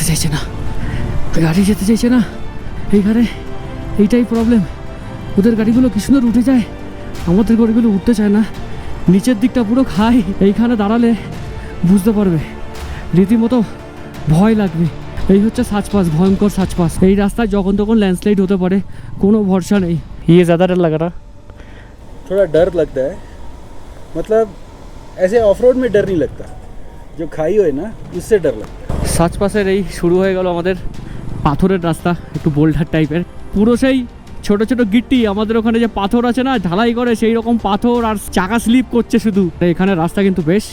যেতে চাইছে না, গাড়ি যেতে চাইছে না। এইখানে এইটাই প্রবলেম, ওদের গাড়িগুলো কি সুন্দর উঠে যায়, আমাদের গাড়িগুলো উঠতে চায় না। নিচের দিকটা পুরো খাই, এইখানে দাঁড়ালে বুঝতে পারবে, রীতিমতো ভয় লাগবে। এই হচ্ছে সাচপাস, ভয়ঙ্কর সাচপাস। এই রাস্তায় যখন তখন ল্যান্ডস্লাইড হতে পারে, কোনো ভরসা নেই। ये ज़्यादा डर लग रहा, थोड़ा डर लगता है, मतलब ऐसे ऑफ रोड में डर नहीं लगता, जो खाई हो ना उससे डर लगता है। সাচপাসের এই শুরু হয়ে গেল আমাদের পাথরের রাস্তা, একটু বোল্ডার টাইপের, পুরো সেই ছোট ছোট গিট্টি। আমাদের ওখানে যে পাথর আছে না ঢালাই করে, সেই রকম পাথর, আর চাকা স্লিপ করছে শুধু। এখানে রাস্তা কিন্তু বেশ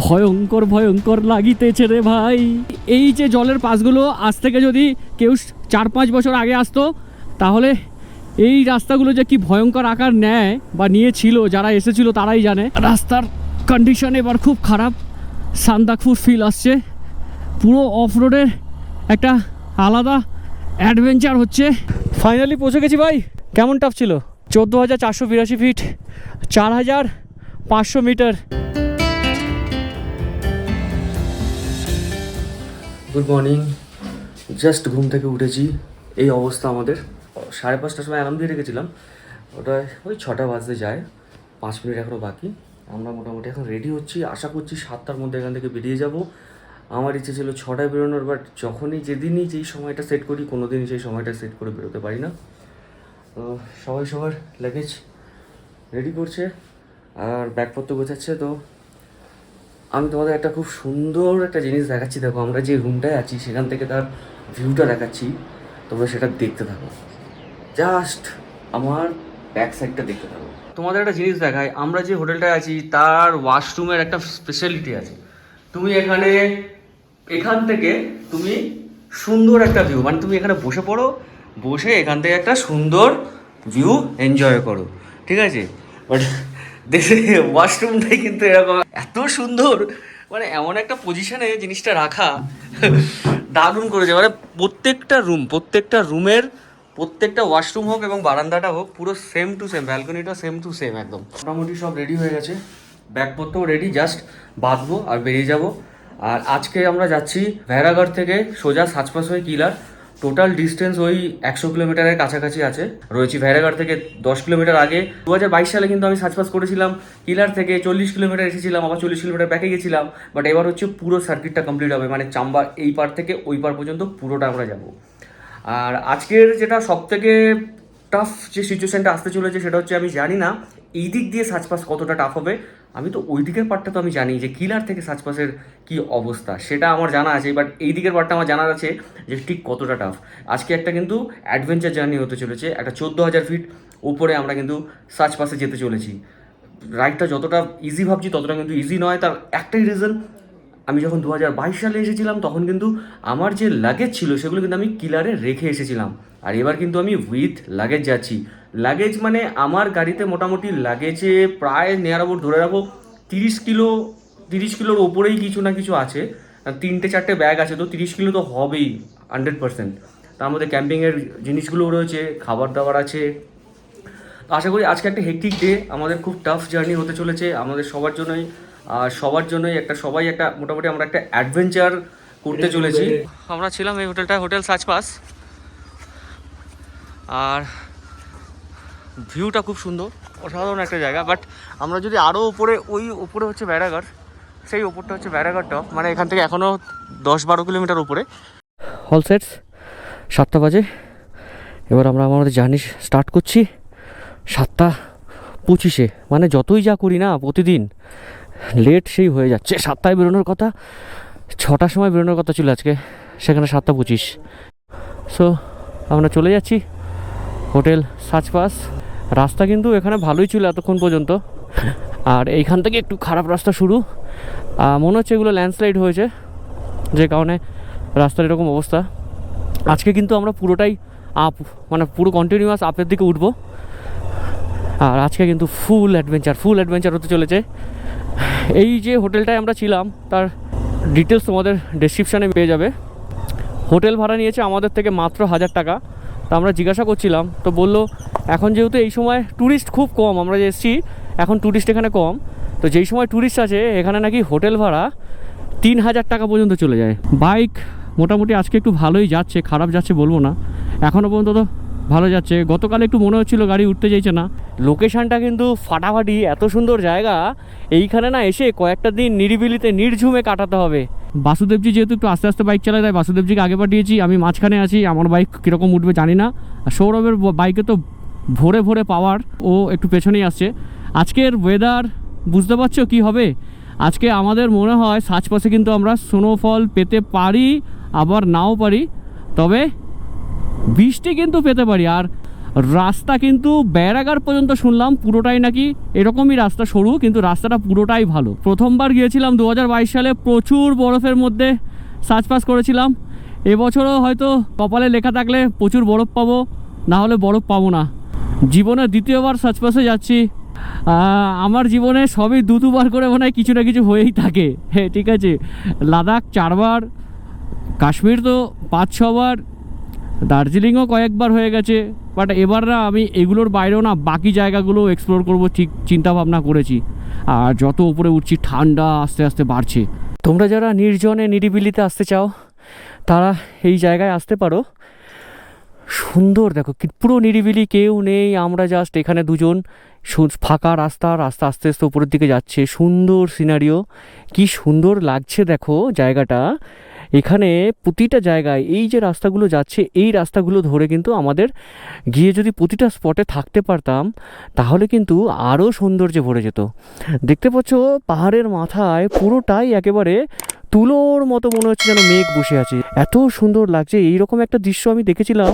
ভয়ঙ্কর ভয়ঙ্কর লাগিতেছে রে ভাই। এই যে জলের পাশগুলো, আজ থেকে যদি কেউ 4-5 বছর আগে আসতো, তাহলে এই রাস্তাগুলো যে কি ভয়ঙ্কর আকার নেয় বা নিয়েছিল, যারা এসেছিল তারাই জানে। রাস্তার কন্ডিশন এবার খুব খারাপ, সান্দাকফু ফিল আসছে। পুরো অফ রোডের একটা আলাদা অ্যাডভেঞ্চার হচ্ছে। ফাইনালি পৌঁছে গেছি ভাই। কেমন টাফ ছিল? 14,482 feet, 4,500 metre. Good morning, just ঘুম থেকে উঠেছি। এই অবস্থা আমাদের। 5:30টার সময় অ্যালার্ম দিয়ে রেখেছিলাম, ওটা ওই 6টা বাজতে যায়, 5 মিনিট এখনও বাকি। আমরা মোটামুটি এখন রেডি হচ্ছি, আশা করছি 7টার মধ্যে এখান থেকে বেরিয়ে যাব। আমার ইচ্ছে ছিল 6টায় বেরোনোর, বাট যখনই যেদিনই যেই সময়টা সেট করি, কোনো দিনই সেই সময়টা সেট করে বেরোতে পারি না। তো সবাই সবার লাগেজ রেডি করছে আর ব্যাগপত্র গোছাচ্ছে। তো আমি তোমাদের একটা খুব সুন্দর একটা জিনিস দেখাচ্ছি। দেখো, আমরা যে রুমটায় আছি সেখান থেকে তার ভিউটা দেখাচ্ছি, তোমরা সেটা দেখতে থাকো। জাস্ট আমার ব্যাক সাইডটা দেখতে থাকো। তোমাদের একটা জিনিস দেখায়, আমরা যে হোটেলটায় আছি তার ওয়াশরুমের একটা স্পেশালিটি আছে। তুমি এখান থেকে তুমি সুন্দর একটা ভিউ, মানে তুমি এখানে বসে পড়ো, বসে এখান থেকে একটা সুন্দর ভিউ এনজয় করো, ঠিক আছে? বাট দেখে ওয়াশরুমটাই কিন্তু এরকম এত সুন্দর, মানে এমন একটা পজিশনে জিনিসটা রাখা দারুণ করেছে। মানে প্রত্যেকটা রুমের প্রত্যেকটা ওয়াশরুম হোক এবং বারান্দাটা হোক, পুরো সেম টু সেম, ব্যালকনিটা সেম টু সেম একদম। মোটামুটি সব রেডি হয়ে গেছে, ব্যাগপত্রও রেডি, জাস্ট বাঁধবো আর বেরিয়ে যাব। আর আজকে আমরা যাচ্ছি ভেড়াঘাট থেকে সোজা সাচপাস হয়ে কিলার। টোটাল ডিস্টেন্স ওই 100 কিলোমিটারের কাছাকাছি আছে। রয়েছি ভেড়াঘাট থেকে 10 কিলোমিটার আগে। 2022 সালে কিন্তু আমি সাচপাস করেছিলাম, কিলার থেকে 40 কিলোমিটার এসেছিলাম, আবার 40 কিলোমিটার ব্যাকে গেছিলাম। বাট এবার হচ্ছে পুরো সার্কিটটা কমপ্লিট হবে, মানে চাম্বা এই পার থেকে ওই পার পর্যন্ত পুরোটা আমরা যাব। আর আজকের যেটা সব থেকে টাফ যে সিচুয়েশানটা আসতে চলেছে, সেটা হচ্ছে আমি জানি না এই দিক দিয়ে সাচপাস কতটা টাফ হবে। আমি তো ওই দিকের পার্টটা তো আমি জানি যে কিলার থেকে সাচপাসের কী অবস্থা, সেটা আমার জানা আছে। বাট এই দিকের পার্টটা আমার জানার আছে যে ঠিক কতটা টাফ। আজকে একটা কিন্তু অ্যাডভেঞ্চার জার্নি হতে চলেছে, একটা 14,000 ফিট উপরে আমরা কিন্তু সাচপাসে যেতে চলেছি। রাইডটা যতটা ইজি ভাবছি ততটা কিন্তু ইজি নয়। তার একটাই রিজন, আমি যখন 2022 সালে এসেছিলাম তখন কিন্তু আমার যে লাগেজ ছিল সেগুলো কিন্তু আমি কিলারে রেখে এসেছিলাম। আর এবার কিন্তু আমি উইথ লাগেজ যাচ্ছি। লাগেজ মানে আমার গাড়িতে মোটামুটি লাগেজে প্রায় নেয়ার ওপর ধরে রাখো 30 কিলোর ওপরেই কিছু না কিছু আছে। 3-4টে ব্যাগ আছে, তো 30 কিলো তো হবেই 100%। তার মধ্যে ক্যাম্পিংয়ের জিনিসগুলোও রয়েছে, খাবার দাবার আছে। তো আশা করি আজকে একটা হেক্টিক ডে, আমাদের খুব টাফ জার্নি হতে চলেছে আমাদের সবার জন্যই। আর সবার জন্যই সবাই একটা মোটামুটি আমরা একটা অ্যাডভেঞ্চার করতে চলেছি। আমরা ছিলাম এই হোটেলটা, হোটেল সাচপাস। আর ভিউটা খুব সুন্দর, অসাধারণ একটা জায়গা। বাট আমরা যদি আরও উপরে হচ্ছে ভেড়াঘাট, সেই ওপরটা হচ্ছে ভেড়াঘাট টপ, মানে এখান থেকে এখনও 10-12 কিলোমিটার উপরে। হল সেটস 7টা বাজে, এবার আমরা আমাদের জার্নি স্টার্ট করছি 7:25-এ। মানে যতই যা করি না প্রতিদিন লেট সেই হয়ে যাচ্ছে। 7টায় বেরোনোর কথা, 6টার সময় বেরোনোর কথা ছিল আজকে, সেখানে 7:25। সো আমরা চলে যাচ্ছি হোটেল সাচপাস। রাস্তা কিন্তু এখানে ভালোই ছিল এতক্ষণ পর্যন্ত, আর এইখান থেকে একটু খারাপ রাস্তা শুরু। মনে হচ্ছে এগুলো ল্যান্ডস্লাইড হয়েছে, যে কারণে রাস্তার এরকম অবস্থা। আজকে কিন্তু আমরা পুরোটাই আপ, মানে পুরো কন্টিনিউয়াস আপের দিকে উঠবো। আর আজকে কিন্তু ফুল অ্যাডভেঞ্চার হতে চলেছে। এই যে হোটেলটায় আমরা ছিলাম তার ডিটেলস তোমাদের ডেসক্রিপশানে পেয়ে যাবে। হোটেল ভাড়া নিয়েছে আমাদের থেকে মাত্র 1000 টাকা। তো আমরা জিজ্ঞাসা করছিলাম, তো বললো এখন যেহেতু এই সময় ট্যুরিস্ট খুব কম, আমরা যে এসেছি এখন ট্যুরিস্ট এখানে কম, তো যেই সময় ট্যুরিস্ট আছে এখানে নাকি হোটেল ভাড়া 3000 টাকা পর্যন্ত চলে যায়। বাইক মোটামুটি আজকে একটু ভালোই যাচ্ছে, খারাপ যাচ্ছে বলবো না, এখনও পর্যন্ত তো ভালো যাচ্ছে। গতকাল একটু মনে হচ্ছিল গাড়ি উঠতে চাইছে না। লোকেশানটা কিন্তু ফাটাফাটি, এত সুন্দর জায়গা, এইখানে না এসে কয়েকটা দিন নিরিবিলিতে নির্ঝুমে কাটাতে হবে। বাসুদেবজি যেহেতু একটু আস্তে আস্তে বাইক চালায়, তাই বাসুদেবজিকে আগে পাঠিয়েছি, আমি মাঝখানে আছি, আমার বাইক কীরকম উঠবে জানি না। আর সৌরভের বাইকে তো ভোরে ভোরে পাওয়ার, ও একটু পেছনেই আসছে। আজকের ওয়েদার বুঝতে পারছো কি হবে? আজকে আমাদের মনে হয় সাজপাশে কিন্তু আমরা স্নোফল পেতে পারি, আবার নাও পারি, তবে বৃষ্টি কিন্তু পেতে পারি। আর রাস্তা কিন্তু ব্যারাগার পর্যন্ত শুনলাম পুরোটাই নাকি এরকমই রাস্তা, সরু, কিন্তু রাস্তাটা পুরোটাই ভালো। প্রথমবার গিয়েছিলাম 2022 সালে, প্রচুর বরফের মধ্যে সাজপাস করেছিলাম। এবছরও হয়তো কপালে লেখা থাকলে প্রচুর বরফ পাবো, না হলে বরফ পাবো না। জীবনে দ্বিতীয়বার সাজপাসে যাচ্ছি। আমার জীবনে সবই দুবার করে মনে হয় কিছু না কিছু হয়েই থাকে। হ্যাঁ ঠিক আছে, লাদাখ 4 বার, কাশ্মীর তো 5-6 বার, দার্জিলিংও কয়েকবার হয়ে গেছে। বাট এবার না আমি এগুলোর বাইরেও না বাকি জায়গাগুলো এক্সপ্লোর করব ঠিক চিন্তা ভাবনা করেছি। আর যত উপরে উঠছি ঠান্ডা আস্তে আস্তে বাড়ছে। তোমরা যারা নির্জনে নিরিবিলিতে আসতে চাও তারা এই জায়গায় আসতে পারো। সুন্দর দেখো, পুরো নিরিবিলি, কেউ নেই, আমরা জাস্ট এখানে দুজন, ফাঁকা রাস্তা, রাস্তা আস্তে আস্তে উপরের দিকে যাচ্ছে, সুন্দর সিনারিও, কি সুন্দর লাগছে দেখো জায়গাটা। এখানে প্রতিটা জায়গায় এই যে রাস্তাগুলো যাচ্ছে, এই রাস্তাগুলো ধরে কিন্তু আমাদের গিয়ে যদি প্রতিটা স্পটে থাকতে পারতাম তাহলে কিন্তু আরও সৌন্দর্যে ভরে যেত। দেখতে পাচ্ছ পাহাড়ের মাথায় পুরোটাই একেবারে তুলোর মতো মনে হচ্ছে যেন মেঘ বসে আছে, এত সুন্দর লাগছে। এইরকম একটা দৃশ্য আমি দেখেছিলাম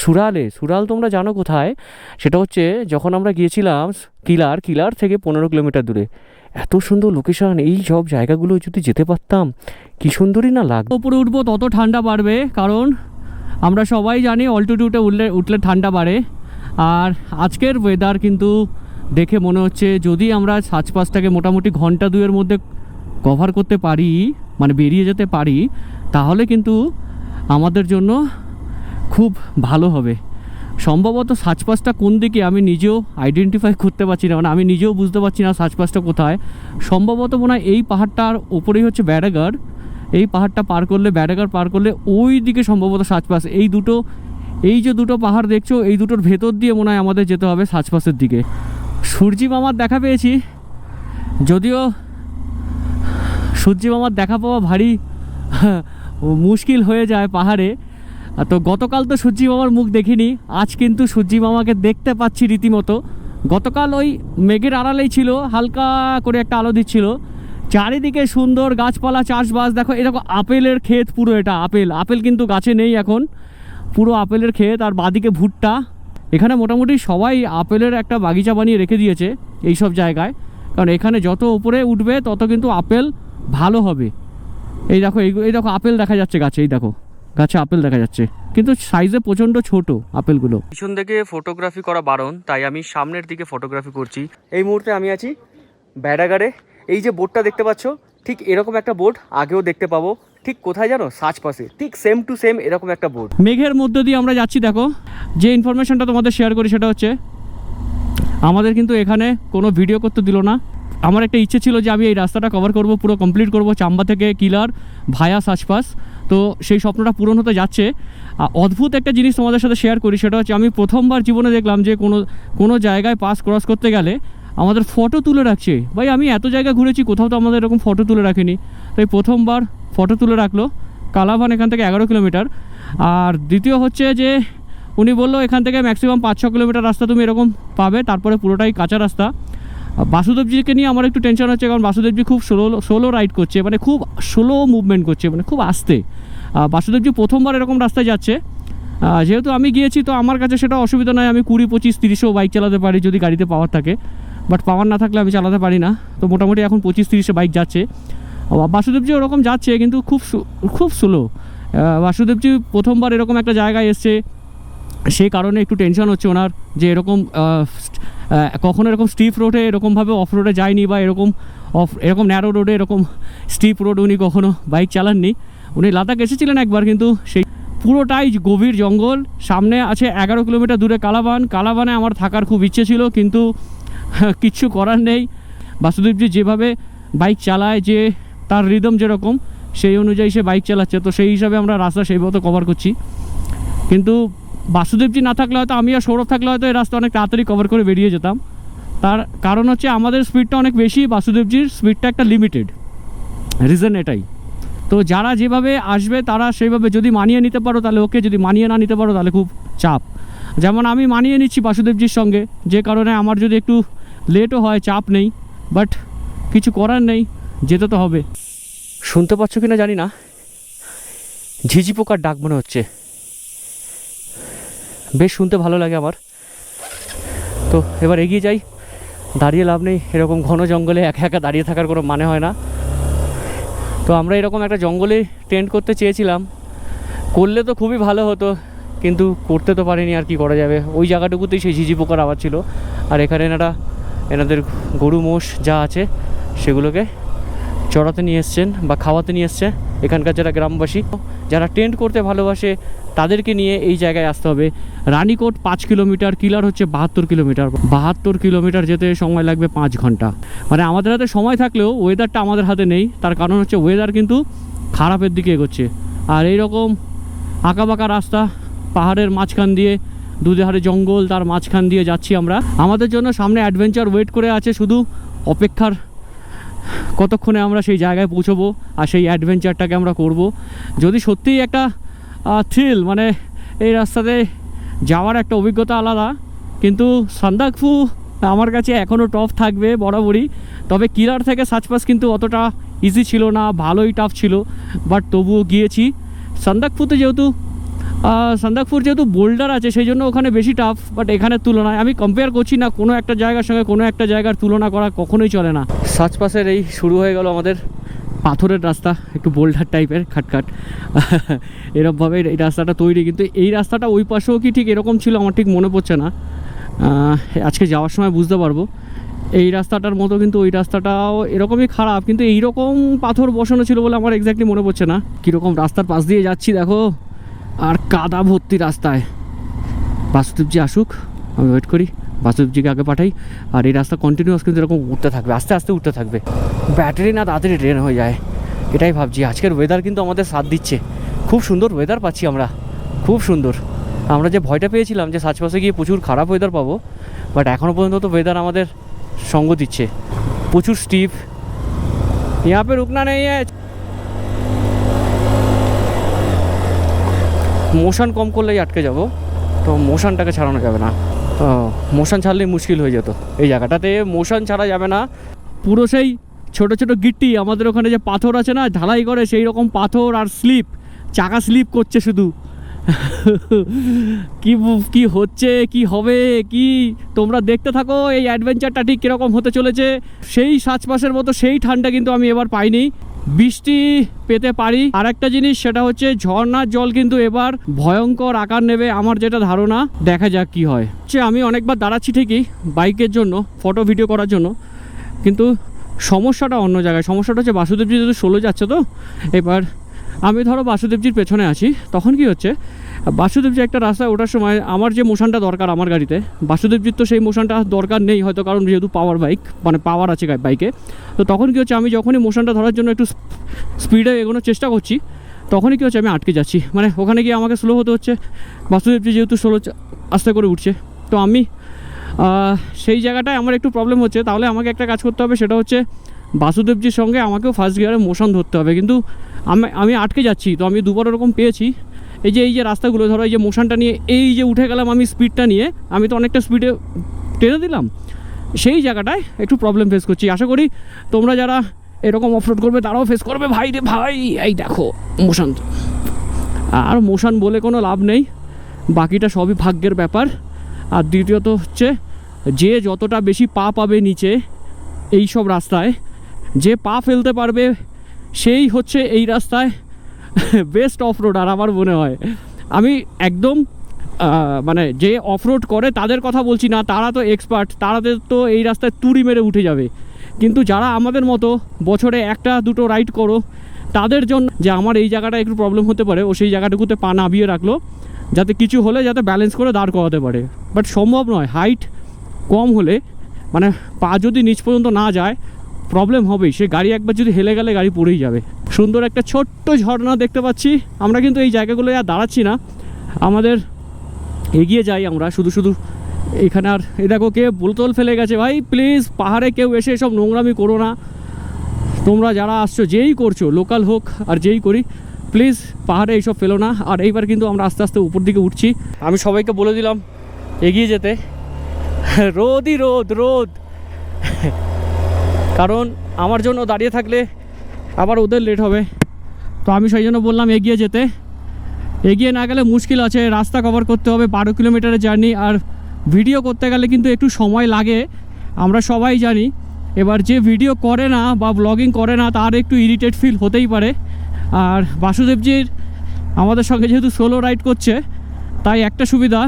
সুরালে। সুরাল তোমরা জানো কোথায়? সেটা হচ্ছে যখন আমরা গিয়েছিলাম কিলার থেকে 15 কিলোমিটার দূরে। এত সুন্দর লোকেশন, এই সব জায়গাগুলো যদি যেতে পারতাম কি সুন্দরই না লাগতো। উপরে উঠবো তত ঠান্ডা বাড়বে, কারণ আমরা সবাই জানি অল্টিটিউডে উঠলে ঠান্ডা বাড়ে। আর আজকের ওয়েদার কিন্তু দেখে মনে হচ্ছে যদি আমরা সাজপাসটাকে মোটামুটি ঘন্টা 2-এর মধ্যে কভার করতে পারি, মানে বেরিয়ে যেতে পারি, তাহলে কিন্তু আমাদের জন্য খুব ভালো হবে। সম্ভবত সাজপাসটা কোন দিকে আমি নিজেও আইডেন্টিফাই করতে পারছি না, মানে আমি নিজেও বুঝতে পারছি না সাজপাসটা কোথায়। সম্ভবত মনে হয় এই পাহাড়টার ওপরেই হচ্ছে ব্যারাগার। এই পাহাড়টা পার করলে, ব্যারাগার পার করলে ওই দিকে সম্ভবত সাজপাস। এই যে দুটো পাহাড় দেখছো, এই দুটোর ভেতর দিয়ে মনে হয় আমাদের যেতে হবে সাজপাসের দিকে। সূর্যি মামার দেখা পেয়েছি, যদিও সূর্যি মামার দেখা পাওয়া ভারী মুশকিল হয়ে যায় পাহাড়ে। তো গতকাল তো সূর্যি মামার মুখ দেখিনি, আজ কিন্তু সূর্যি মামাকে দেখতে পাচ্ছি রীতিমতো। গতকাল ওই মেঘের আড়ালেই ছিল, হালকা করে একটা আলো দিচ্ছিল, চারিদিকে সুন্দর গাছপালা, চাষবাস। দেখো এরকম আপেলের ক্ষেত পুরো, এটা আপেল কিন্তু গাছে নেই এখন, পুরো আপেলের ক্ষেত। আর বাদিকে ভুট্টা। এখানে মোটামুটি সবাই আপেলের একটা বাগিচা বানিয়ে রেখে দিয়েছে এই সব জায়গায়, কারণ এখানে যত উপরে উঠবে তত কিন্তু আপেল ভালো হবে। এই দেখো এই দেখো আপেল দেখা যাচ্ছে গাছে, এই দেখো গাছে আপেল দেখা যাচ্ছে, কিন্তু সাইজে প্রচণ্ড ছোট আপেলগুলো। পিছন থেকে ফটোগ্রাফি করা বারণ, তাই আমি সামনের দিকে ফটোগ্রাফি করছি। এই মুহূর্তে আমি আছি ব্যারাগারে। এই যে বোর্ডটা দেখতে পাচ্ছ, ঠিক এরকম একটা বোর্ড আগেও দেখতে পাবো। ঠিক কোথায় জানো? সাজপাসে, ঠিক সেম টু সেম এরকম একটা বোর্ড। মেঘের মধ্য দিয়ে আমরা যাচ্ছি। দেখো যে ইনফরমেশনটা তোমাদের শেয়ার করি সেটা হচ্ছে আমাদের কিন্তু এখানে কোনো ভিডিও করতে দিল না। আমার একটা ইচ্ছে ছিল যে আমি এই রাস্তাটা কভার করব, পুরো কমপ্লিট করব, চাম্বা থেকে কিলার ভায়া সাজপাস। তো সেই স্বপ্নটা পূরণ হতে যাচ্ছে। অদ্ভুত একটা জিনিস তোমাদের সাথে শেয়ার করি, সেটা হচ্ছে আমি প্রথমবার জীবনে দেখলাম যে কোনো জায়গায় পাস ক্রস করতে গেলে আমাদের ফটো তুলে রাখছে। ভাই আমি এত জায়গা ঘুরেছি, কোথাও তো আমাদের এরকম ফটো তুলে রাখেনি, তাই প্রথমবার ফটো তুলে রাখলো। কালাভান এখান থেকে 11 কিলোমিটার। আর দ্বিতীয় হচ্ছে যে উনি বললো এখান থেকে ম্যাক্সিমাম 5-6 কিলোমিটার রাস্তা তুমি এরকম পাবে, তারপরে পুরোটাই কাঁচা রাস্তা। বাসুদেবজিকে নিয়ে আমার একটু টেনশন হচ্ছে, কারণ বাসুদেবজি খুব স্লো রাইড করছে, মানে খুব স্লো মুভমেন্ট করছে, মানে খুব আস্তে। বাসুদেবজি প্রথমবার এরকম রাস্তায় যাচ্ছে। যেহেতু আমি গিয়েছি তো আমার কাছে সেটা অসুবিধা নয়, আমি 20, 25, 30ও বাইক চালাতে পারি যদি গাড়িতে পাওয়ার থাকে, বাট পাওয়ার না থাকলে আমি চালাতে পারি না। তো মোটামুটি এখন 25-30 বাইক যাচ্ছে। বাসুদেবজি ওরকম যাচ্ছে কিন্তু খুব স্লো। বাসুদেবজি প্রথমবার এরকম একটা জায়গায় এসছে, সেই কারণে একটু টেনশন হচ্ছে ওনার, যে এরকম কখনো এরকম স্টিপ রোডে এরকমভাবে অফ রোডে যায়নি, বা এরকম ন্যারো রোডে এরকম স্টিপ রোড উনি কখনো বাইক চালাননি। উনি লাদাখ এসেছিলেন একবার, কিন্তু সেই পুরোটাই গভীর জঙ্গল। সামনে আছে 11 কিলোমিটার দূরে কালাবানে আমার থাকার খুব ইচ্ছে ছিল, কিন্তু কিচ্ছু করার নেই। বাসুদেবজি যেভাবে বাইক চালায়, যে তার রিদম যেরকম, সেই অনুযায়ী সে বাইক চালাচ্ছে, তো সেই হিসাবে আমরা রাস্তা সেই মতো কভার করছি। কিন্তু বাসুদেবজি না থাকলে হয়তো আমি আর সৌরভ থাকলে হয়তো এই রাস্তা অনেক তাড়াতাড়ি কভার করে বেরিয়ে যেতাম। তার কারণ হচ্ছে আমাদের স্পিডটা অনেক বেশি, বাসুদেবজির স্পিডটা একটা লিমিটেড, রিজন এটাই। তো যারা যেভাবে আসবে তারা সেইভাবে যদি মানিয়ে নিতে পারো তাহলে ওকে, যদি মানিয়ে না নিতে পারো তাহলে খুব চাপ। যেমন আমি মানিয়ে নিচ্ছি বাসুদেবজির সঙ্গে, যে কারণে আমার যদি একটু লেটও হয় চাপ নেই, বাট কিছু করার নেই, যেতে তো হবে। শুনতে পাচ্ছ কি না জানি না, ঝিঝি পোকার ডাক মনে হচ্ছে, বেশ শুনতে ভালো লাগে আমার। তো এবার এগিয়ে যাই, দাঁড়িয়ে লাভ নেই, এরকম ঘন জঙ্গলে একা একা দাঁড়িয়ে থাকার কোনো মানে হয় না। তো আমরা এরকম একটা জঙ্গলে টেন্ট করতে চেয়েছিলাম, করলে তো খুবই ভালো হতো, কিন্তু করতে তো পারিনি, আর কি করা যাবে। ওই জায়গাটুকুতেই সেই ঝিঝি পোকার আওয়াজ ছিল, আর এখানে এনাদের গরু মোষ যা আছে সেগুলোকে চড়াতে নিয়ে এসছেন বা খাওয়াতে নিয়ে এসছে। এখানকার যারা গ্রামবাসী, যারা টেন্ট করতে ভালোবাসে তাদেরকে নিয়ে এই জায়গায় আসতে হবে। রানীকোট 5 কিলোমিটার, কিলার হচ্ছে 72 কিলোমিটার। 72 কিলোমিটার যেতে সময় লাগবে 5 ঘন্টা। মানে আমাদের হাতে সময় থাকলেও ওয়েদারটা আমাদের হাতে নেই, তার কারণ হচ্ছে ওয়েদার কিন্তু খারাপের দিকে এগোচ্ছে। আর এইরকম আঁকাবাঁকা রাস্তা, পাহাড়ের মাঝখান দিয়ে, দুধারে জঙ্গল, তার মাঝখান দিয়ে যাচ্ছি আমরা। আমাদের জন্য সামনে অ্যাডভেঞ্চার ওয়েট করে আছে, শুধু অপেক্ষার কতক্ষণে আমরা সেই জায়গায় পৌঁছবো আর সেই অ্যাডভেঞ্চারটাকে আমরা করব। যদি সত্যিই একটা থ্রিল, মানে এই রাস্তাতে যাওয়ার একটা অভিজ্ঞতা আলাদা, কিন্তু সান্দাকফু আমার কাছে এখনও টফ থাকবে বরাবরই। তবে কিলার থেকে সাচপাস কিন্তু অতটা ইজি ছিল না, ভালোই টাফ ছিল, বাট তবুও গিয়েছি। সান্দাকফুর যেহেতু বোল্ডার আছে সেই জন্য ওখানে বেশি টাফ, বাট এখানের তুলনায় আমি কম্পেয়ার করছি না, কোনো একটা জায়গার সঙ্গে কোনো একটা জায়গার তুলনা করা কখনোই চলে না। সাচপাসের এই শুরু হয়ে গেল আমাদের পাথরের রাস্তা, একটু বোল্ডার টাইপের, খাটখাট এরকমভাবে এই রাস্তাটা তৈরি। কিন্তু এই রাস্তাটা ওই পাশেও কি ঠিক এরকম ছিল আমার ঠিক মনে পড়ছে না, আজকে যাওয়ার সময় বুঝতে পারবো। এই রাস্তাটার মতো কিন্তু ওই রাস্তাটাও এরকমই খারাপ, কিন্তু এইরকম পাথর বসানো ছিল বলে আমার এক্স্যাক্টলি মনে পড়ছে না। কীরকম রাস্তার পাশ দিয়ে যাচ্ছি দেখো, আর কাদা ভর্তি রাস্তায়। বাসুদেবজি আসুক, আমি ওয়েট করি, বাসুদেবজিকে আগে পাঠাই। আর এই রাস্তা কন্টিনিউয়াস কিন্তু এরকম উঠতে থাকবে, আস্তে আস্তে উঠতে থাকবে, ব্যাটারি না তাড়াতাড়ি ড্রেন হয়ে যায়, এটাই ভাবছি। আজকের ওয়েদার কিন্তু আমাদের সাথ দিচ্ছে, খুব সুন্দর ওয়েদার পাচ্ছি আমরা, খুব সুন্দর। আমরা যে ভয়টা পেয়েছিলাম যে সাচপাসে গিয়ে প্রচুর খারাপ ওয়েদার পাবো, বাট এখনও পর্যন্ত তো ওয়েদার আমাদের সঙ্গ দিচ্ছে। প্রচুর স্টিপ, यहाँ पे रुकना नहीं है। মোশন কম করলেই আটকে যাব, তো মোশনটাকে ছাড়ানো যাবে না। মোশন ছাড়লেই মুশকিল হয়ে যেত। এই জায়গাটাতে মোশন ছাড়া যাবে না, পুরো সেই ছোটো ছোটো গিট্টি, আমাদের ওখানে যে পাথর আছে না ঢালাই করে, সেই রকম পাথর আর স্লিপ, চাকা স্লিপ করছে শুধু। কি হচ্ছে, কি হবে, কি তোমরা দেখতে থাকো এই অ্যাডভেঞ্চারটা ঠিক কীরকম হতে চলেছে। সেই সাচপাসের মতো সেই ঠান্ডা কিন্তু আমি এবার পাইনি, বৃষ্টি পেতে পারি। আর একটা জিনিস, সেটা হচ্ছে ঝর্ণার জল কিন্তু এবার ভয়ঙ্কর আকার নেবে আমার যেটা ধারণা, দেখা যাক কি হয়। আমি অনেকবার দাঁড়াচ্ছি ঠিকই বাইকের জন্য, ফটো ভিডিও করার জন্য, কিন্তু সমস্যাটা অন্য জায়গায়। সমস্যাটা হচ্ছে বাসুদেবজি যেহেতু 16 যাচ্ছে, তো এবার আমি ধরো বাসুদেবজির পেছনে আছি, তখন কি হচ্ছে, বাসুদেবজি একটা রাস্তায় ওঠার সময় আমার যে মোশনটা দরকার আমার গাড়িতে, বাসুদেবজির তো সেই মোশনটা দরকার নেই হয়তো, কারণ যেহেতু পাওয়ার বাইক, মানে পাওয়ার আছে বাইকে। তো তখন কী হচ্ছে, আমি যখনই মোশনটা ধরার জন্য একটু স্পিডে এগোনোর চেষ্টা করছি, তখনই কী হচ্ছে, আমি আটকে যাচ্ছি। মানে ওখানে গিয়ে আমাকে স্লো হতে হচ্ছে, বাসুদেবজি যেহেতু স্লো আস্তে করে উঠছে, তো আমি সেই জায়গাটায় আমার একটু প্রবলেম হচ্ছে। তাহলে আমাকে একটা কাজ করতে হবে, সেটা হচ্ছে বাসুদেবজির সঙ্গে আমাকেও ফার্স্ট গিয়ারে মোশন ধরতে হবে, কিন্তু আমি আটকে যাচ্ছি। তো আমি দুবার ওরকম পেয়েছি, এই যে রাস্তাগুলো ধরো, এই যে মোশনটা নিয়ে এই যে উঠে গেলাম আমি স্পিডটা নিয়ে, আমি তো অনেকটা স্পিডে টেনে দিলাম, সেই জায়গাটায় একটু প্রবলেম ফেস করছি। আশা করি তোমরা যারা এরকম অফরোড করবে তারাও ফেস করবে। ভাই রে ভাই, এই দেখো মোশন, আর মোশন বলে কোনো লাভ নেই, বাকিটা সবই ভাগ্যের ব্যাপার। আর দ্বিতীয়ত হচ্ছে, যে যতটা বেশি পা পাবে নিচে এই সব রাস্তায়, যে পা ফেলতে পারবে সেই হচ্ছে এই রাস্তায় বেস্ট অফরোডার আমার মনে হয়। আমি একদম মানে যে অফরোড করে তাদের কথা বলছি না, তারা তো এক্সপার্ট, তাদের তো এই রাস্তায় তুড়ি মেরে উঠে যাবে। কিন্তু যারা আমাদের মতো বছরে একটা দুটো রাইড করো, তাদের জন্য যে আমার এই জায়গাটা একটু প্রবলেম হতে পারে, ও সেই জায়গাটুকুতে পা নামিয়ে রাখলো, যাতে কিছু হলে যাতে ব্যালেন্স করে দাঁড় করাতে পারে। বাট সম্ভব নয়, হাইট কম হলে, মানে পা যদি নিচ পর্যন্ত না যায়, প্রবলেম হবেই, সে গাড়ি একবার যদি হেলে গেলে গাড়ি পড়েই যাবে। সুন্দর একটা ছোট্ট ঝর্ণা দেখতে পাচ্ছি। আমরা কিন্তু এই জায়গাগুলো আর দাঁড়াচ্ছি না, আমাদের এগিয়ে যাই আমরা শুধু শুধু। এখানে আর এই দেখো কে বোতল ফেলে গেছে। ভাই প্লিজ পাহাড়ে কেউ এসে এসব নোংরামি করো না। তোমরা যারা আসছো, যেই করছো, লোকাল হোক আর যেই করি, প্লিজ পাহাড়ে এইসব ফেলো না। আর এইবার কিন্তু আমরা আস্তে আস্তে উপর দিকে উঠছি। আমি সবাইকে বলে দিলাম এগিয়ে যেতে, রোদই রোদ রোদ, কারণ আমার জন্য দাঁড়িয়ে থাকলে আবার ওদের লেট হবে। তো আমি সেই জন্য বললাম এগিয়ে যেতে। এগিয়ে না গেলে মুশকিল আছে, রাস্তা কভার করতে হবে 12 কিলোমিটারের জার্নি, আর ভিডিও করতে গেলে কিন্তু একটু সময় লাগে, আমরা সবাই জানি। এবার যে ভিডিও করে না বা ব্লগিং করে না তার একটু ইরিটেট ফিল হতেই পারে। আর বাসুদেবজির আমাদের সঙ্গে যেহেতু সোলো রাইড করছে, তাই একটা সুবিধা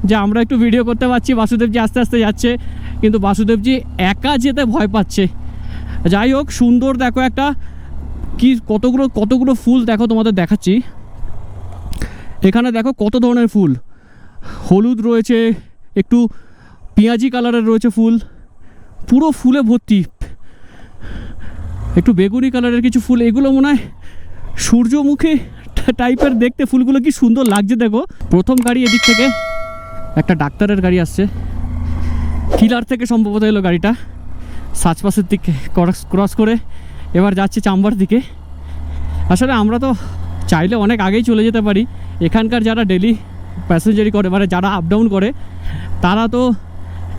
যে আমরা একটু ভিডিও করতে পারছি, বাসুদেবজি আস্তে আস্তে যাচ্ছে, কিন্তু বাসুদেবজি একা যেতে ভয় পাচ্ছে। যাই হোক, সুন্দর দেখো একটা কি কতগুলো ফুল দেখো, তোমাদের দেখাচ্ছি। এখানে দেখো কত ধরনের ফুল, হলুদ রয়েছে, একটু পেঁয়াজি কালারের রয়েছে ফুল, পুরো ফুলে ভর্তি, একটু বেগুনি কালারের কিছু ফুল। এগুলো মনে হয় সূর্যমুখী টাইপের দেখতে, ফুলগুলো কি সুন্দর লাগছে দেখো। প্রথম গাড়ি এদিক থেকে একটা ডাক্তারের গাড়ি আসছে, কিলার থেকে সম্ভবত এলো গাড়িটা, সাজপাসের দিকে ক্রস করে এবার যাচ্ছে চাম্বার দিকে। আসলে আমরা তো চাইলে অনেক আগেই চলে যেতে পারি, এখানকার যারা ডেলি প্যাসেঞ্জারি করে, মানে যারা আপ ডাউন করে, তারা তো,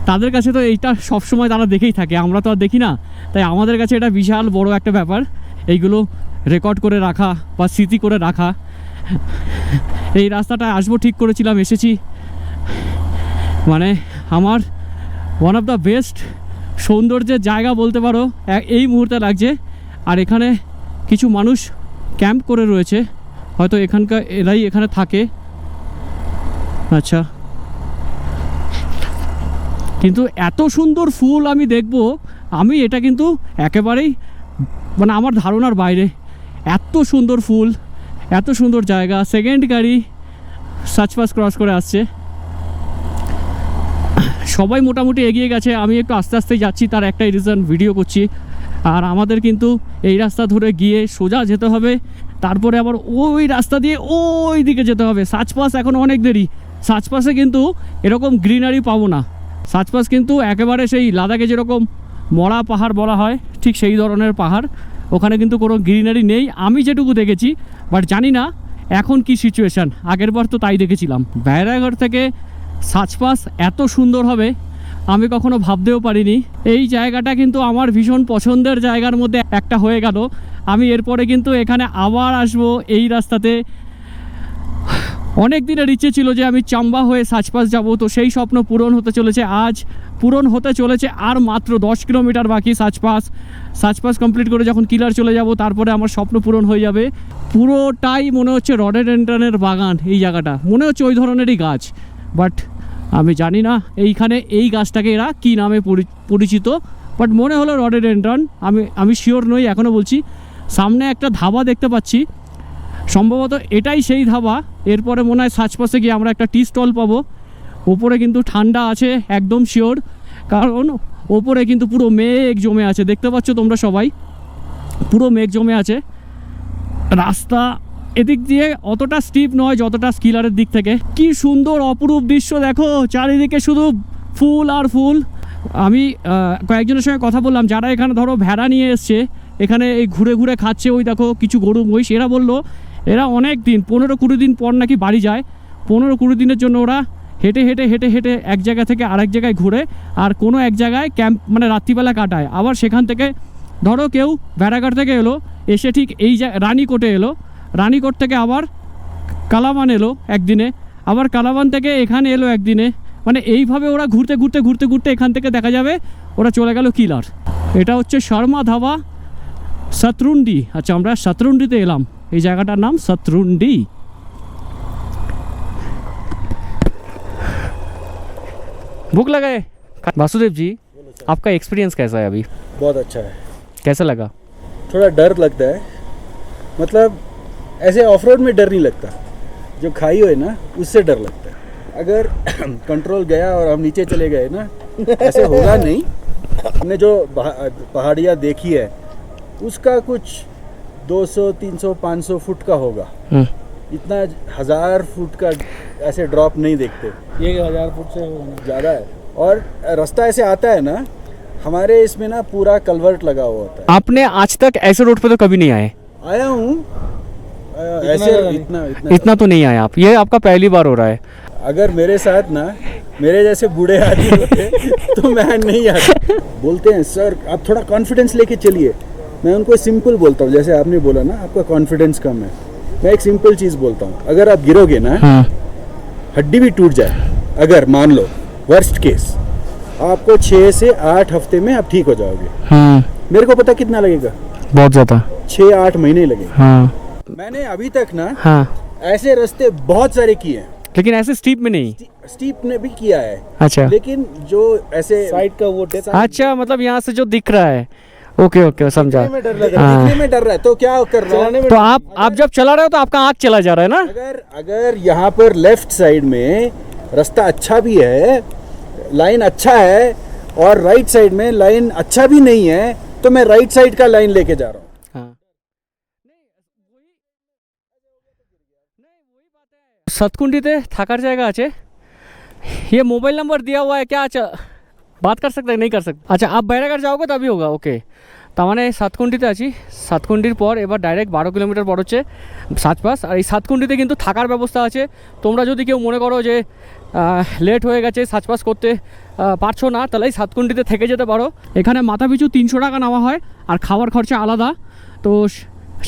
তাদের কাছে তো এইটা সবসময় তারা দেখেই থাকে, আমরা তো আর দেখি না। তাই আমাদের কাছে এটা বিশাল বড় একটা ব্যাপার, এইগুলো রেকর্ড করে রাখা বা স্মৃতি করে রাখা। এই রাস্তাটা আসবো ঠিক করেছিলাম, এসেছি, মানে আমার ওয়ান অফ দ্য বেস্ট সৌন্দর্যের জায়গা বলতে পারো এই মুহূর্তে লাগছে। আর এখানে কিছু মানুষ ক্যাম্প করে রয়েছে, হয়তো এখানকার এরাই এখানে থাকে। আচ্ছা, কিন্তু এত সুন্দর ফুল আমি দেখব, আমি এটা কিন্তু একেবারেই মানে আমার ধারণার বাইরে। এত সুন্দর ফুল, এত সুন্দর জায়গা। সেকেন্ড গাড়ি সাজপাস ক্রস করে আসছে, সবাই মোটামুটি এগিয়ে গেছে, আমি একটু আস্তে আস্তে যাচ্ছি, তার একটাই রিজন, ভিডিও করছি। আর আমাদের কিন্তু এই রাস্তা ধরে গিয়ে সোজা যেতে হবে, তারপরে আবার ওই রাস্তা দিয়ে ওই দিকে যেতে হবে। সাজপাস এখন অনেক দেরি, সাজপাসে কিন্তু এরকম গ্রিনারি পাবো না। সাজপাস কিন্তু একেবারে সেই লাদাখে যেরকম মরা পাহাড় বলা হয়, ঠিক সেই ধরনের পাহাড়। ওখানে কিন্তু কোনো গ্রিনারি নেই আমি যেটুকু দেখেছি, বাট জানি না এখন কি সিচুয়েশান। আগের বার তো তাই দেখেছিলাম। ভেড়াঘর থেকে সাজপাস এত সুন্দর হবে আমি কখনো ভাবতেও পারিনি। এই জায়গাটা কিন্তু আমার ভীষণ পছন্দের জায়গার মধ্যে একটা হয়ে গেল। আমি এরপরে কিন্তু এখানে আবার আসবো এই রাস্তাতে। অনেক দিনের ইচ্ছে ছিল যে আমি চাম্বা হয়ে সাজপাস যাব, তো সেই স্বপ্ন পূরণ হতে চলেছে, আজ পূরণ হতে চলেছে। আর মাত্র 10 কিলোমিটার বাকি সাজপাস কমপ্লিট করে যখন কিলার চলে যাব, তারপরে আমার স্বপ্ন পূরণ হয়ে যাবে। পুরোটাই মনে হচ্ছে রডেডেন্ড্রনের বাগান, এই জায়গাটা মনে হচ্ছে ওই ধরনেরই গাছ, বাট আমি জানি না এইখানে এই গাছটাকে এরা কী নামে পরিচিত, বাট মনে হলো রডেডেন্ড্রন, আমি শিওর নই এখনও বলছি। সামনে একটা ধাবা দেখতে পাচ্ছি, সম্ভবত এটাই সেই ধাবা। এরপরে মনে হয় সাজপাসে গিয়ে আমরা একটা টি স্টল পাবো। ওপরে কিন্তু ঠান্ডা আছে একদম শিওর, কারণ ওপরে কিন্তু পুরো মেঘ জমে আছে, দেখতে পাচ্ছ তোমরা সবাই, পুরো মেঘ জমে আছে। রাস্তা এদিক দিয়ে অতটা স্টিপ নয় যতটা স্কিলারের দিক থেকে। কি সুন্দর অপরূপ দৃশ্য দেখো, চারিদিকে শুধু ফুল আর ফুল। আমি কয়েকজনের সঙ্গে কথা বললাম যারা এখানে ধরো ভেড়া নিয়ে এসছে, এখানে এই ঘুরে ঘুরে খাচ্ছে, ওই দেখো কিছু গরু মহিষ। এরা বললো এরা অনেক দিন 15-20 দিন পর নাকি বাড়ি যায়, 15-20 দিনের জন্য ওরা হেঁটে হেঁটে হেঁটে হেঁটে এক জায়গা থেকে আরেক জায়গায় ঘুরে, আর কোনো এক জায়গায় ক্যাম্প মানে রাত্রিবেলা কাটায়। আবার সেখান থেকে ধরো কেউ ভেড়াঘাট থেকে এলো, এসে ঠিক এই রানীকোটে এলো, রানীকোট থেকে আবার কালাবান এলো একদিনে, আবার কালাবান থেকে এখানে এলো একদিনে, মানে এইভাবে ওরা ঘুরতে ঘুরতে ঘুরতে ঘুরতে এখান থেকে দেখা যাবে ওরা চলে গেল কিলার। এটা হচ্ছে শর্মা ধাবা, শতরুন্ডি। আচ্ছা, আমরা শতরুন্ডিতে এলাম, এই জায়গাটার নাম शतरुंडी। भूख लगा है? वासुदेव जी, आपका एक्सपीरियंस कैसा है अभी? बहुत अच्छा है। कैसा लगा? थोड़ा डर लगता है, मतलब ऐसे ऑफ रोड में डर नहीं लगता, जो खाई हो ना उससे डर लगता है। अगर कंट्रोल गया और हम नीचे चले गए ना, ऐसे होगा नहीं, हमने जो पहाड़ियाँ देखी है उसका कुछ 200 300 500 फुट का होगा, इतना 1000 फुट का ऐसे ड्रॉप नहीं देखते, ये 1000 फुट से ज़्यादा है। और रास्ता ऐसे आता है ना, हमारे इसमें ना पूरा कलवर्ट लगा हुआ होता है। आपने आज तक ऐसे रोड पे तो कभी नहीं आए? आया हूँ ऐसे, इतना तो नहीं आए आप, ये आपका पहली बार हो रहा है। अगर मेरे साथ ना मेरे जैसे बूढ़े आदमी होते तो मैं नहीं आता। बोलते हैं सर आप थोड़ा कॉन्फिडेंस लेके चलिए, मैं उनको सिंपल बोलता हूँ, जैसे आपने बोला ना आपका कॉन्फिडेंस कम है, मैं एक सिंपल चीज़ बोलता हूँ, अगर आप गिरोगे ना हड्डी भी टूट जाए, अगर मान लो वर्स्ट केस, आपको 6 से 8 हफ्ते में आप ठीक हो जाओगे। मेरे को पता कितना लगेगा, बहुत ज़्यादा, 6-8 महीने लगेगा। हाँ मैंने अभी तक ना हाँ, ऐसे रास्ते बहुत सारे किए हैं, लेकिन ऐसे स्टीप में नहीं। स्टीप ने भी किया है, अच्छा लेकिन जो ऐसे साइड का वो अच्छा, मतलब यहाँ से जो दिख रहा है, ओके ओके समझा। दिखने में डर लग रहा है, हाँ। दिखने में डर रहा है, तो क्या कर रहा है, तो आप जब चला रहे हो तो आपका आँख चला जा रहा है ना? अगर यहाँ पर लेफ्ट साइड में रास्ता अच्छा भी है, लाइन अच्छा है, और राइट साइड में लाइन अच्छा भी नहीं है, तो मैं राइट साइड का लाइन लेके जा रहा हूँ। हाँ। सतकुंडीते থাকার জায়গা আছে, ये मोबाइल नंबर दिया हुआ है क्या? अच्छा बात कर सकते हैं, नहीं कर सकते? अच्छा आप बैराघाट जाओगे तभी होगा, ओके। তার মানে সাতকুন্ডিতে আছি, সাতকুন্ডির পর এবার ডাইরেক্ট 12 কিলোমিটার পর হচ্ছে সাতপাস। আর এই সাতকুন্ডিতে কিন্তু থাকার ব্যবস্থা আছে, তোমরা যদি কেউ মনে করো যে লেট হয়ে গেছে সাতপাস করতে পারছো না, তাহলে এই সাতকুন্ডিতে থেকে যেতে পারো। এখানে মাথা পিছু 300 টাকা নেওয়া হয়, আর খাবার খরচা আলাদা। তো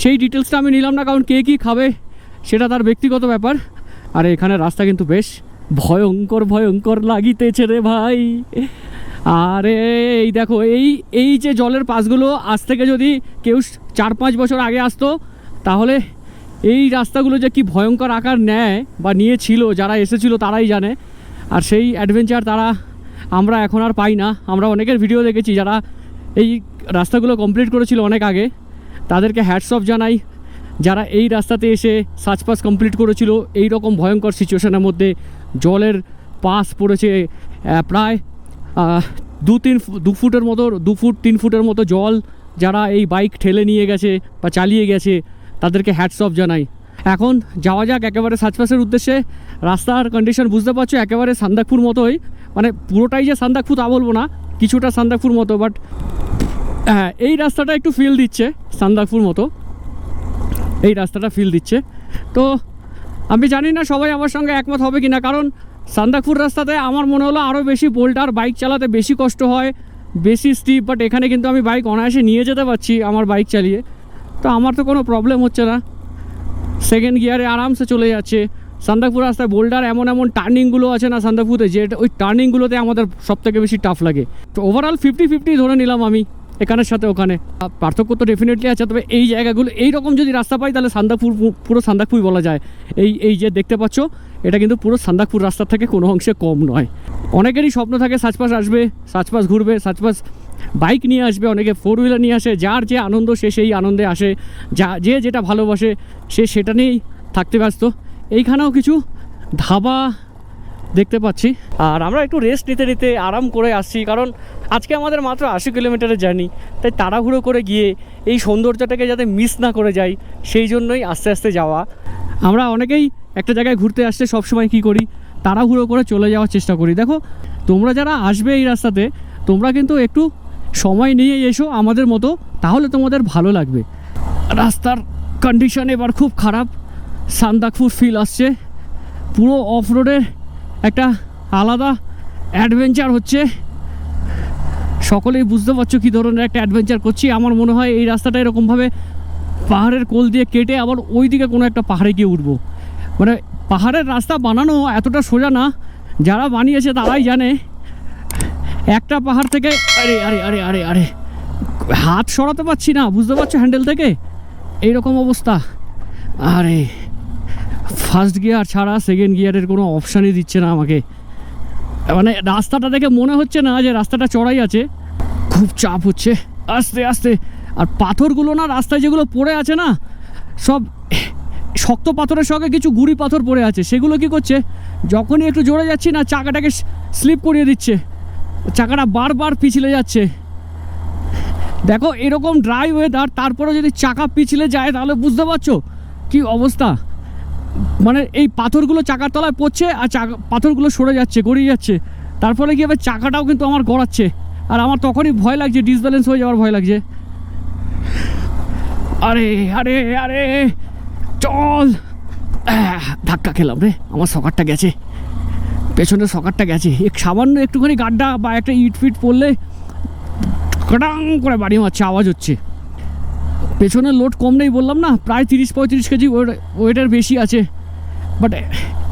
সেই ডিটেলসটা আমি নিলাম না, কারণ কে কী খাবে সেটা তার ব্যক্তিগত ব্যাপার। আর এখানে রাস্তা কিন্তু বেশ ভয়ঙ্কর ভয়ঙ্কর লাগিতেছে রে ভাই। আরে এই দেখো, এই যে জলের পাশগুলো, আজ থেকে যদি কেউ 4-5 বছর আগে আসতো তাহলে এই রাস্তাগুলো যে কি ভয়ঙ্কর আকার নেয় বা নিয়েছিল, যারা এসেছিল তারাই জানে। আর সেই অ্যাডভেঞ্চার আমরা এখন আর পাই না। আমরা অনেকের ভিডিও দেখেছি যারা এই রাস্তাগুলো কমপ্লিট করেছিল অনেক আগে, তাদেরকে হ্যাটস অফ জানাই। যারা এই রাস্তাতে এসে সার্চপাস কমপ্লিট করেছিল এই রকম ভয়ঙ্কর সিচুয়েশনের মধ্যে, জলের পাস পড়েছে প্রায় 2 ফুটের মতো, 2 ফুট 3 ফুটের মতো জল, যারা এই বাইক ঠেলে নিয়ে গেছে বা চালিয়ে গেছে তাদেরকে হ্যাটস অফ জানাই। এখন যাওয়া যাক একেবারে সার্চপাসের উদ্দেশ্যে। রাস্তার কন্ডিশন বুঝতে পারছো, একেবারে সান্দাকপুর মতোই, মানে পুরোটাই যে সান্দাকপুর তা বলবো না, কিছুটা সান্দাকপুর মতো, বাট হ্যাঁ এই রাস্তাটা একটু ফিল দিচ্ছে সান্দাকপুর মতো, এই রাস্তাটা ফিল দিচ্ছে। তো আমি জানি না সবাই আমার সঙ্গে একমত হবে কি না, কারণ সান্দাকপুর রাস্তাতে আমার মনে হলো আরও বেশি বোল্ডার, বাইক চালাতে বেশি কষ্ট হয়, বেশি স্টিপ। বাট এখানে কিন্তু আমি বাইক অনায়াসে নিয়ে যেতে পারছি আমার বাইক চালিয়ে, তো আমার তো কোনো প্রবলেম হচ্ছে না, সেকেন্ড গিয়ারে আরামসে চলে যাচ্ছে। সান্দাকপুর রাস্তায় বোল্ডার এমন এমন টার্নিংগুলো আছে না সান্দাকপুরে, যে ওই টার্নিংগুলোতে আমাদের সবথেকে বেশি টাফ লাগে। তো ওভারঅল 50-50 ধরে নিলাম আমি এখানের সাথে ওখানে। পার্থক্য তো ডেফিনেটলি আছে, তবে এই জায়গাগুলো এইরকম যদি রাস্তা পাই তাহলে সান্দাকপুর পুরো সান্দাকপুরই বলা যায়। এই যে দেখতে পাচ্ছ এটা কিন্তু পুরো সান্দাকপুর রাস্তার থেকে কোনো অংশে কম নয়। অনেকেরই স্বপ্ন থাকে সার্চপাস আসবে, সার্চপাস ঘুরবে, সার্চপাস বাইক নিয়ে আসবে, অনেকে 4 হুইলার নিয়ে আসে, যার যে আনন্দ সে সেই আনন্দে আসে, যে যেটা ভালোবাসে সে সেটা নিয়েই থাকতে ব্যস্ত। এইখানেও কিছু ধাবা দেখতে পাচ্ছি, আর আমরা একটু রেস্ট নিতে নিতে আরাম করে আসছি, কারণ আজকে আমাদের মাত্র 80 কিলোমিটারের জার্নি। তাই তাড়াহুড়ো করে গিয়ে এই সৌন্দর্যটাকে যাতে মিস না করে যাই সেই জন্যই আস্তে আস্তে যাওয়া। আমরা অনেকেই একটা জায়গায় ঘুরতে আসছে সবসময় কী করি, তাড়াহুড়ো করে চলে যাওয়ার চেষ্টা করি। দেখো তোমরা যারা আসবে এই রাস্তাতে, তোমরা কিন্তু একটু সময় নিয়ে এসো আমাদের মতো, তাহলে তোমাদের ভালো লাগবে। রাস্তার কন্ডিশন এবার খুব খারাপ, সান্দাকপুর ফিল আসছে, পুরো অফ রোডের একটা আলাদা অ্যাডভেঞ্চার হচ্ছে। সকলেই বুঝতে পারছো কী ধরনের একটা অ্যাডভেঞ্চার করছি। আমার মনে হয় এই রাস্তাটা এরকমভাবে পাহাড়ের কোল দিয়ে কেটে আবার ওই দিকে কোনো একটা পাহাড়ে গিয়ে উঠবো। মানে পাহাড়ের রাস্তা বানানো এতটা সোজা না, যারা বানিয়েছে তারাই জানে। একটা পাহাড় থেকে আরে আরে আরে আরে আরে হাত সরাতে পারছি না, বুঝতে পারছো হ্যান্ডেল থেকে, এইরকম অবস্থা। আরে ফার্স্ট গিয়ার ছাড়া সেকেন্ড গিয়ারের কোনো অপশানই দিচ্ছে না আমাকে। মানে রাস্তাটা দেখে মনে হচ্ছে না যে রাস্তাটা চড়াই আছে, খুব চাপ হচ্ছে আস্তে আস্তে। আর পাথরগুলো না রাস্তায় যেগুলো পড়ে আছে না, সব শক্ত পাথরের সঙ্গে কিছু গুঁড়ি পাথর পড়ে আছে, সেগুলো কি করছে, যখনই একটু জোরে যাচ্ছি না চাকাটাকে স্লিপ করিয়ে দিচ্ছে। চাকাটা বারবার পিছলে যাচ্ছে। দেখো এরকম ড্রাই ওয়েদার, তারপরে যদি চাকা পিছলে যায় তাহলে বুঝতে পারছো কি অবস্থা। মানে এই পাথরগুলো চাকার তলায় পড়ছে আর পাথরগুলো সরে যাচ্ছে, গড়িয়ে যাচ্ছে, তারপরে কি হবে চাকাটাও কিন্তু আমার গড়াচ্ছে। আর আমার তখনই ভয় লাগছে, ডিসব্যালেন্স হয়ে যাওয়ার ভয় লাগছে। আরে আরে আরে চল, ধাক্কা খেলাম রে, আমার সকারটা গেছে, পেছনের সকারটা গেছে। সামান্য একটুখানি গাড্ডা বা একটা ইট ফিট পড়লে কটাং করে বাড়ি মারছে, আওয়াজ হচ্ছে। পেছনের লোড কম নেই বললাম না, প্রায় 30-35 কেজি ওয়েটের বেশি আছে। বাট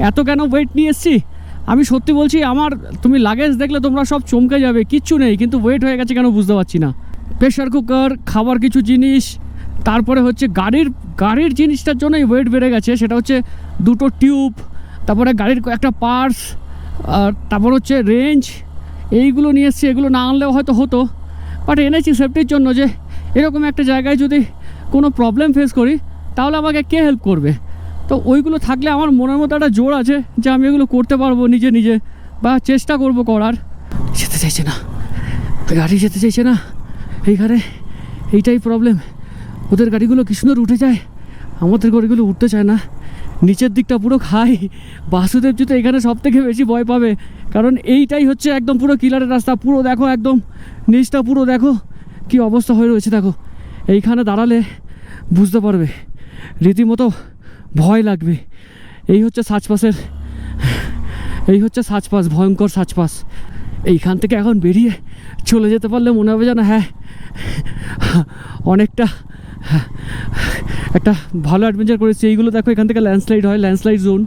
এত কেন ওয়েট নিয়ে এসছি আমি সত্যি বলছি, আমার তুমি লাগেজ দেখলে তোমরা সব চমকে যাবে, কিচ্ছু নেই, কিন্তু ওয়েট হয়ে গেছে কেন বুঝতে পারছি না। প্রেশার কুকার, খাবার কিছু জিনিস, তারপরে হচ্ছে গাড়ির জিনিসটার জন্যই ওয়েট বেড়ে গেছে। সেটা হচ্ছে দুটো টিউব, তারপরে গাড়ির একটা পার্টস, আর তারপর হচ্ছে রেঞ্জ, এইগুলো নিয়ে এসছি। এগুলো না আনলেও হয়তো হতো, বাট এনেছি সেফটির জন্য, যে এরকম একটা জায়গায় যদি কোনো প্রবলেম ফেস করি তাহলে আমাকে কে হেল্প করবে। তো ওইগুলো থাকলে আমার মনের মধ্যে একটা জোর আছে যে আমি এগুলো করতে পারবো নিজে নিজে, বা চেষ্টা করব করার। যেতে চাইছে না গাড়ি, যেতে চাইছে না এইখানে, এইটাই প্রবলেম। ওদের গাড়িগুলো কি সুন্দর উঠে যায়, আমাদের গাড়িগুলো উঠতে চায় না। নিচের দিকটা পুরো খাই। বাসুদেবজি তো এখানে সব থেকে বেশি ভয় পাবে, কারণ এইটাই হচ্ছে একদম পুরো কিলারের রাস্তা। পুরো দেখো একদম নিচটা পুরো দেখো কি অবস্থা হয়ে রয়েছে। দেখো এইখানে দাঁড়ালে বুঝতে পারবে, রীতিমতো ভয় লাগবে। এই হচ্ছে সাজপাস, ভয়ঙ্কর সাজপাস। এইখান থেকে এখন বেরিয়ে চলে যেতে পারলে মনে হবে যেন হ্যাঁ অনেকটা একটা ভালো অ্যাডভেঞ্চার করেছি। এইগুলো দেখো এখান থেকে ল্যান্ডস্লাইড হয়, ল্যান্ডস্লাইড জোন।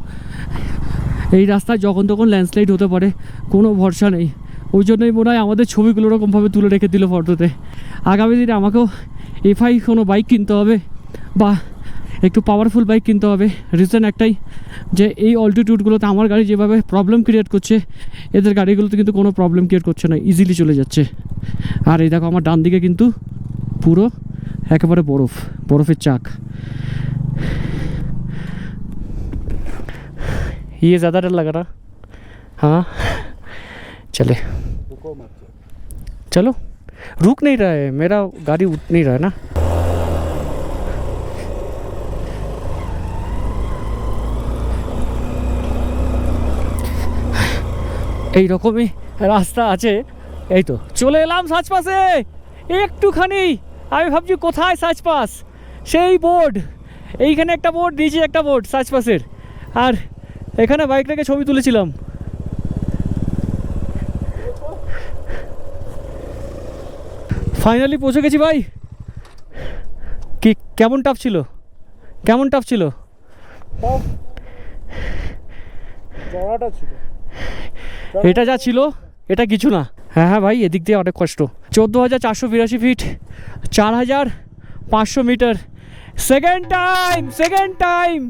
এই রাস্তায় যখন তখন ল্যান্ডস্লাইড হতে পারে, কোনো ভরসা নেই। ওই জন্যই মনে হয় আমাদের ছবিগুলো ওরকমভাবে তুলে রেখে দিল ফটোতে। আগামী দিনে আমাকেও এফআই কোনো বাইক কিনতে হবে, বা একটু পাওয়ারফুল বাইক কিনতে হবে। রিজন একটাই, যে এই অল্টিটিউডগুলোতে আমার গাড়ি যেভাবে প্রবলেম ক্রিয়েট করছে, এদের গাড়িগুলোতে কিন্তু কোনো প্রবলেম ক্রিয়েট করছে না, ইজিলি চলে যাচ্ছে। আর এই দেখো আমার ডান দিকে কিন্তু পুরো একেবারে বরফের চাক। ये ज़्यादा डर लग रहा। हाँ चले, चलो। रुक नहीं रहा है मेरा गाड़ी, उठ नहीं रहा है ना। এই রকমই রাস্তা আছে। এই তো চলে এলাম সাজপাসে। একটুখানি আমি ভাবছি কোথায় সাজপাস, সেই বোর্ড, এইখানে একটা বোর্ড, নিচে একটা বোর্ড সাজপাসের, আর এখানে বাইক রেখে ছবি তুলেছিলাম। ফাইনালি পৌঁছে গেছি ভাই। কি কেমন টাফ ছিল? চড়াটা ছিল, এটা যা ছিল এটা কিছু না। হ্যাঁ ভাই, এদিক দিয়ে অনেক কষ্ট। 14,482 ফিট, 4,500 মিটার। Second time